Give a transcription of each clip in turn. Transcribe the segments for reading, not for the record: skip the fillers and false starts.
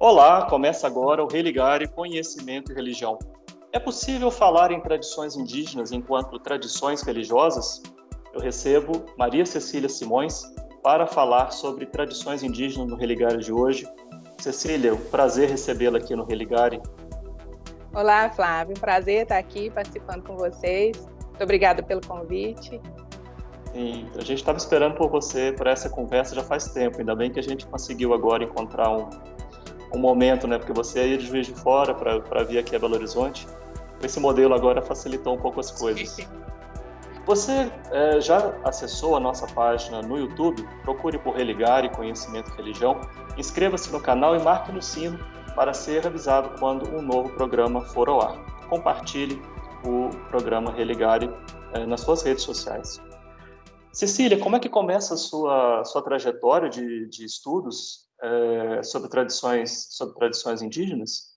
Olá, começa agora o Religare Conhecimento e Religião. É possível falar em tradições indígenas enquanto tradições religiosas? Eu recebo Maria Cecília Simões para falar sobre tradições indígenas no Religare de hoje. Cecília, um prazer recebê-la aqui no Religare. Olá, Flávio. Um prazer estar aqui participando com vocês. Muito obrigada pelo convite. Sim, a gente estava esperando por você para essa conversa já faz tempo. Ainda bem que a gente conseguiu agora encontrar um momento, né? Porque você ia de Juiz de Fora para vir aqui a Belo Horizonte. Esse modelo agora facilitou um pouco as coisas. Você já acessou a nossa página no YouTube? Procure por Religare Conhecimento e Religião. Inscreva-se no canal e marque no sino para ser avisado quando um novo programa for ao ar. Compartilhe o programa Religare nas suas redes sociais. Cecília, como é que começa a sua trajetória de estudos sobre tradições indígenas?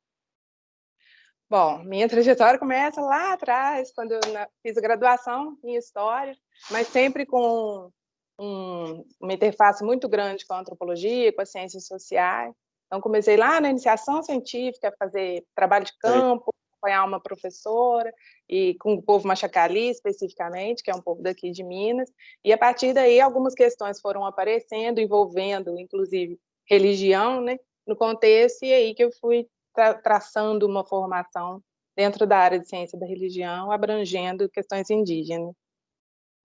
Bom, minha trajetória começa lá atrás, quando eu fiz a graduação em História, mas sempre com uma interface muito grande com a antropologia, com as ciências sociais. Então, comecei lá na iniciação científica, a fazer trabalho de campo, acompanhar uma professora, e com o povo Machacali, especificamente, que é um povo daqui de Minas. E, a partir daí, algumas questões foram aparecendo, envolvendo, inclusive, religião, né, no contexto, e aí que eu fui traçando uma formação dentro da área de ciência da religião, abrangendo questões indígenas.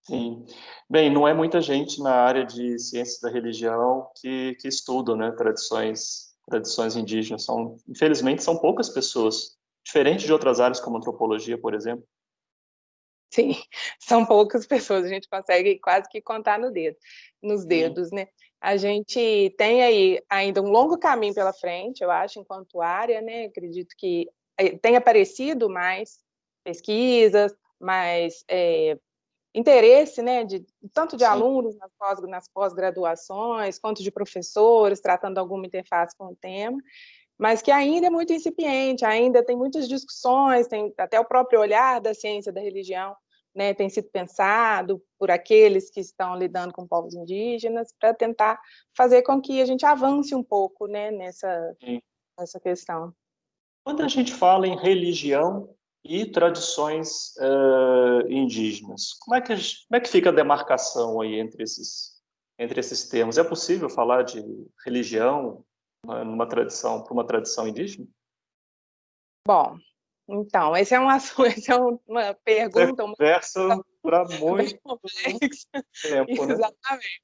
Sim. Bem, não é muita gente na área de ciências da religião que estudam, né, tradições indígenas. Infelizmente, são poucas pessoas, diferente de outras áreas como antropologia, por exemplo. Sim, são poucas pessoas, a gente consegue quase que contar nos dedos, né? A gente tem aí ainda um longo caminho pela frente, eu acho, enquanto área, né? Acredito que tem aparecido mais pesquisas, mais interesse, né, tanto de Sim. alunos nas pós-graduações, quanto de professores, tratando alguma interface com o tema, mas que ainda é muito incipiente, ainda tem muitas discussões, tem até o próprio olhar da ciência da religião, né, tem sido pensado por aqueles que estão lidando com povos indígenas, para tentar fazer com que a gente avance um pouco, né, nessa questão. Quando a gente fala em religião e tradições indígenas, como é que fica a demarcação aí entre esses termos? É possível falar de religião para uma tradição indígena? Bom, então, esse é um assunto, essa é uma pergunta, uma Conversa para bem muito complexa. tempo, né? Exatamente.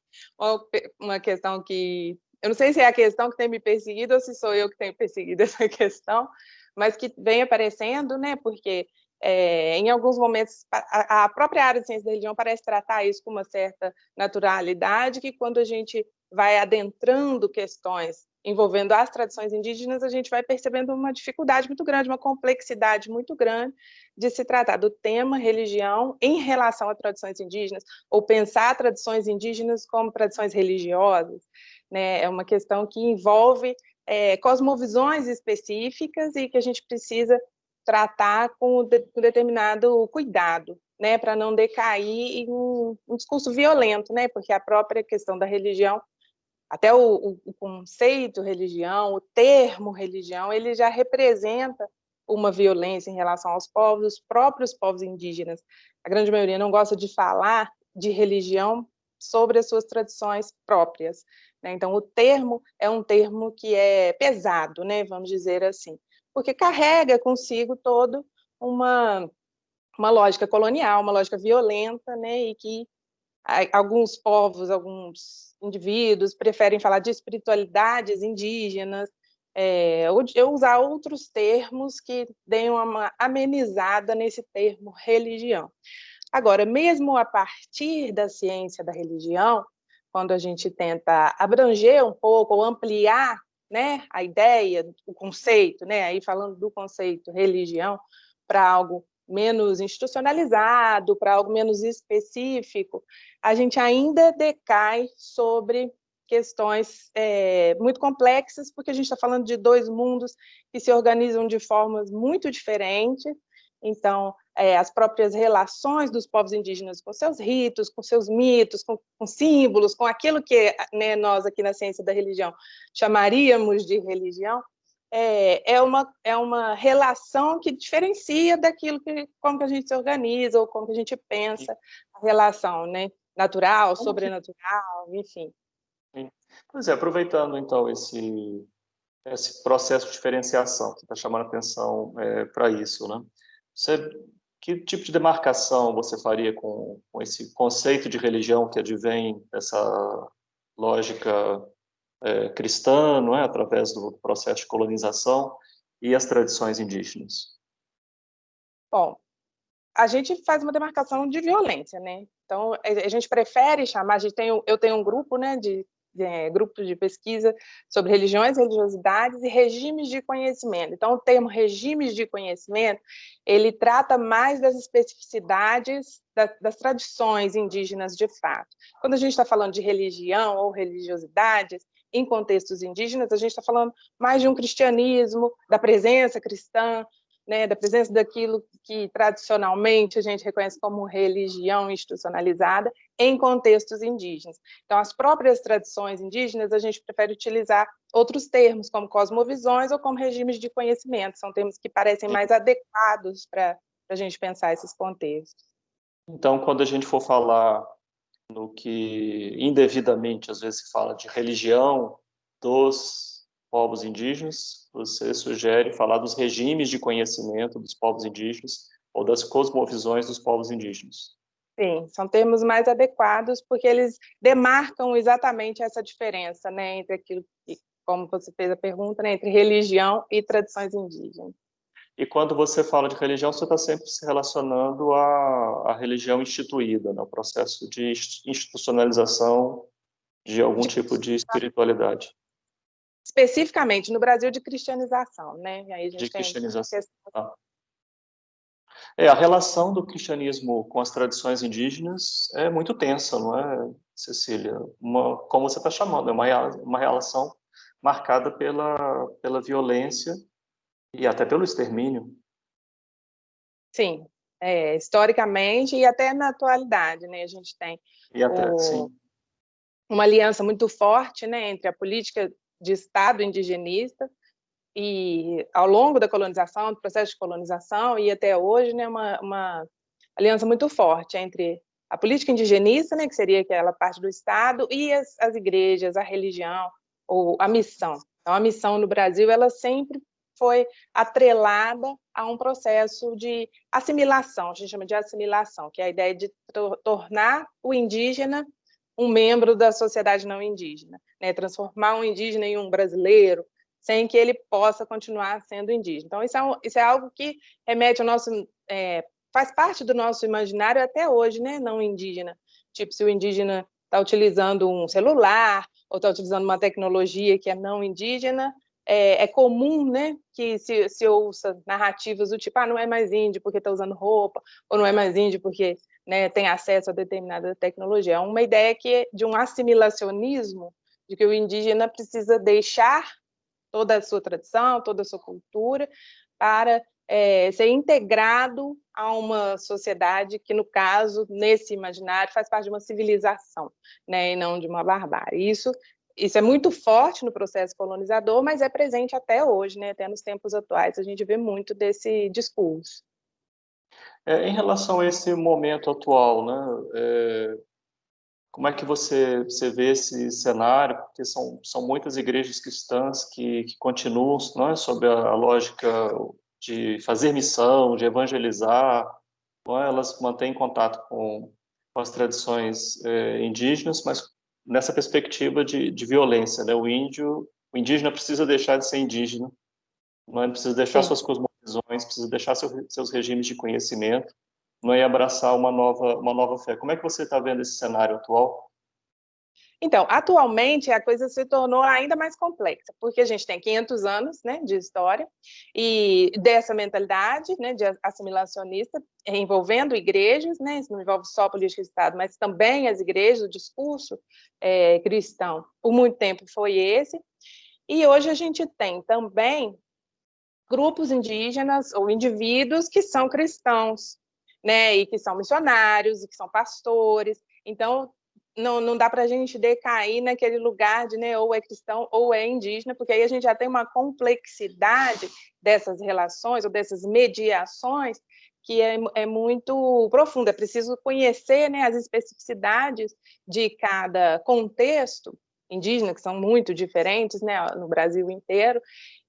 Uma questão que eu não sei se é a questão que tem me perseguido ou se sou eu que tenho perseguido essa questão, mas que vem aparecendo, né? Porque em alguns momentos a própria área de ciência da religião parece tratar isso com uma certa naturalidade, que quando a gente vai adentrando questões envolvendo as tradições indígenas, a gente vai percebendo uma dificuldade muito grande, uma complexidade muito grande de se tratar do tema religião em relação a tradições indígenas, ou pensar tradições indígenas como tradições religiosas, né? É uma questão que envolve cosmovisões específicas e que a gente precisa tratar com determinado cuidado, né, para não decair em um discurso violento, né, porque a própria questão da religião, até o conceito religião, o termo religião, ele já representa uma violência em relação aos povos, os próprios povos indígenas. A grande maioria não gosta de falar de religião sobre as suas tradições próprias, né? Então, o termo é um termo que é pesado, né? Vamos dizer assim, porque carrega consigo todo uma, uma lógica colonial, uma lógica violenta, né? E que alguns povos, alguns indivíduos preferem falar de espiritualidades indígenas, ou usar outros termos que deem uma amenizada nesse termo religião. Agora, mesmo a partir da ciência da religião, quando a gente tenta abranger um pouco ou ampliar, né, a ideia, o conceito, né, aí falando do conceito religião para algo menos institucionalizado, para algo menos específico, a gente ainda decai sobre questões muito complexas, porque a gente está falando de dois mundos que se organizam de formas muito diferentes. Então, as próprias relações dos povos indígenas com seus ritos, com seus mitos, com símbolos, com aquilo que, né, nós aqui na ciência da religião chamaríamos de religião, é uma relação que diferencia daquilo como que a gente se organiza ou como que a gente pensa a relação, né? Natural, sobrenatural, enfim. Pois é, aproveitando então esse processo de diferenciação, que está chamando atenção para isso, né? Que tipo de demarcação você faria com esse conceito de religião que advém dessa lógica cristã, não é? Através do processo de colonização e as tradições indígenas? Bom, a gente faz uma demarcação de violência, né? Então, a gente prefere chamar, eu tenho um grupo, né, grupo de pesquisa sobre religiões, religiosidades e regimes de conhecimento. Então, o termo regimes de conhecimento, ele trata mais das especificidades das tradições indígenas de fato. Quando a gente está falando de religião ou religiosidades, em contextos indígenas, a gente está falando mais de um cristianismo, da presença cristã, né, da presença daquilo que tradicionalmente a gente reconhece como religião institucionalizada em contextos indígenas. Então, as próprias tradições indígenas, a gente prefere utilizar outros termos, como cosmovisões ou como regimes de conhecimento. São termos que parecem mais adequados para a gente pensar esses contextos. Então, quando a gente for falar no que indevidamente às vezes se fala de religião dos povos indígenas, você sugere falar dos regimes de conhecimento dos povos indígenas ou das cosmovisões dos povos indígenas. Sim, são termos mais adequados porque eles demarcam exatamente essa diferença, né, entre aquilo que, como você fez a pergunta, né, entre religião e tradições indígenas. E quando você fala de religião, você está sempre se relacionando à religião instituída, né? O processo de institucionalização de algum tipo de espiritualidade. Especificamente no Brasil, de cristianização, né? E aí a gente De tem cristianização. Ah. A relação do cristianismo com as tradições indígenas é muito tensa, não é, Cecília? Como você está chamando, é uma relação marcada pela violência e até pelo extermínio. Sim, historicamente e até na atualidade, né? A gente tem Sim. uma aliança muito forte, né, entre a política de Estado indigenista e, ao longo da colonização, do processo de colonização e até hoje, né, uma aliança muito forte entre a política indigenista, né, que seria aquela parte do Estado, e as igrejas, a religião ou a missão. Então, a missão no Brasil, ela sempre foi atrelada a um processo de assimilação, a gente chama de assimilação, que é a ideia de tornar o indígena um membro da sociedade não indígena, né? Transformar um indígena em um brasileiro, sem que ele possa continuar sendo indígena. Então, isso é algo que remete ao nosso... faz parte do nosso imaginário até hoje, né? Não indígena. Tipo, se o indígena está utilizando um celular ou está utilizando uma tecnologia que é não indígena, é comum, né, que se ouça narrativas do tipo, não é mais índio porque está usando roupa, ou não é mais índio porque, né, tem acesso a determinada tecnologia. É uma ideia de um assimilacionismo, de que o indígena precisa deixar toda a sua tradição, toda a sua cultura, para ser integrado a uma sociedade que, no caso, nesse imaginário, faz parte de uma civilização, né, e não de uma barbárie. Isso é muito forte no processo colonizador, mas é presente até hoje, né, até nos tempos atuais, a gente vê muito desse discurso. Em relação a esse momento atual, né, como é que você vê esse cenário? Porque são muitas igrejas cristãs que continuam, não é, sob a lógica de fazer missão, de evangelizar, não é? Elas mantêm contato com as tradições indígenas, mas nessa perspectiva de violência, né? O indígena precisa deixar de ser indígena, não é? Precisa deixar suas cosmovisões, precisa deixar seus regimes de conhecimento, não é, abraçar uma nova fé. Como é que você está vendo esse cenário atual? Então, atualmente, a coisa se tornou ainda mais complexa, porque a gente tem 500 anos, né, de história, e dessa mentalidade, né, de assimilacionista, envolvendo igrejas, né, isso não envolve só a política de Estado, mas também as igrejas, o discurso cristão, por muito tempo foi esse, e hoje a gente tem também grupos indígenas ou indivíduos que são cristãos, né, e que são missionários, e que são pastores. Então, não dá para a gente decair naquele lugar de, né, ou é cristão ou é indígena, porque aí a gente já tem uma complexidade dessas relações ou dessas mediações que é muito profunda. É preciso conhecer, né, as especificidades de cada contexto indígena, que são muito diferentes, né, no Brasil inteiro,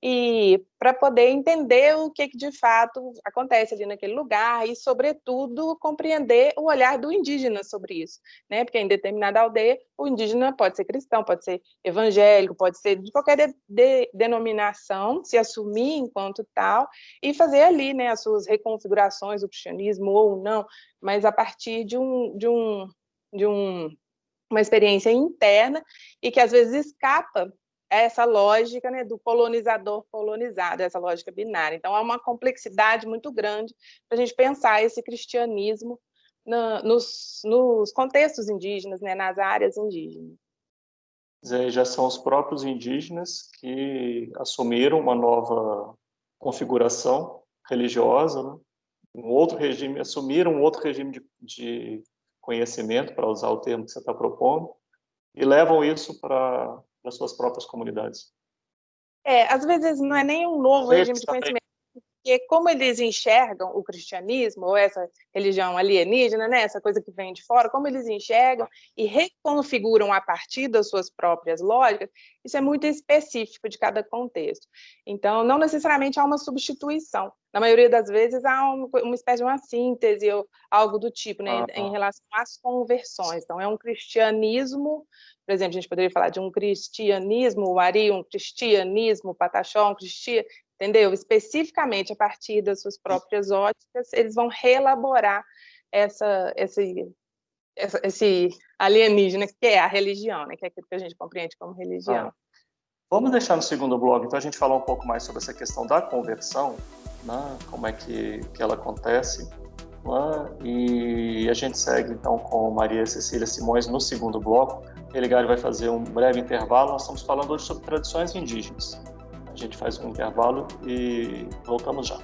e para poder entender o que de fato acontece ali naquele lugar e, sobretudo, compreender o olhar do indígena sobre isso, né? Porque em determinada aldeia o indígena pode ser cristão, pode ser evangélico, pode ser de qualquer denominação, se assumir enquanto tal e fazer ali, né, as suas reconfigurações do cristianismo ou não, mas a partir de uma experiência interna e que às vezes escapa essa lógica, né, do colonizador-colonizado, essa lógica binária. Então, há uma complexidade muito grande para a gente pensar esse cristianismo nos contextos indígenas, né, nas áreas indígenas. Já são os próprios indígenas que assumiram uma nova configuração religiosa, né? Um outro regime, assumiram um outro regime de conhecimento, para usar o termo que você está propondo, e levam isso para as suas próprias comunidades. Às vezes não é nem um novo regime de conhecimento, porque como eles enxergam o cristianismo, ou essa religião alienígena, né, essa coisa que vem de fora, como eles enxergam e reconfiguram a partir das suas próprias lógicas, isso é muito específico de cada contexto. Então, não necessariamente há uma substituição. Na maioria das vezes, há uma espécie de uma síntese ou algo do tipo, né, em relação às conversões. Então, é um cristianismo, por exemplo, a gente poderia falar de um cristianismo Wari, um cristianismo Pataxó, entendeu? Especificamente a partir das suas próprias óticas, eles vão reelaborar esse alienígena que é a religião, né? Que é aquilo que a gente compreende como religião. Vamos deixar no segundo bloco, então, a gente falar um pouco mais sobre essa questão da conversão, né? Como é que ela acontece, né? E a gente segue, então, com Maria Cecília Simões no segundo bloco. Religare vai fazer um breve intervalo. Nós estamos falando hoje sobre tradições indígenas. A gente faz um intervalo e voltamos já.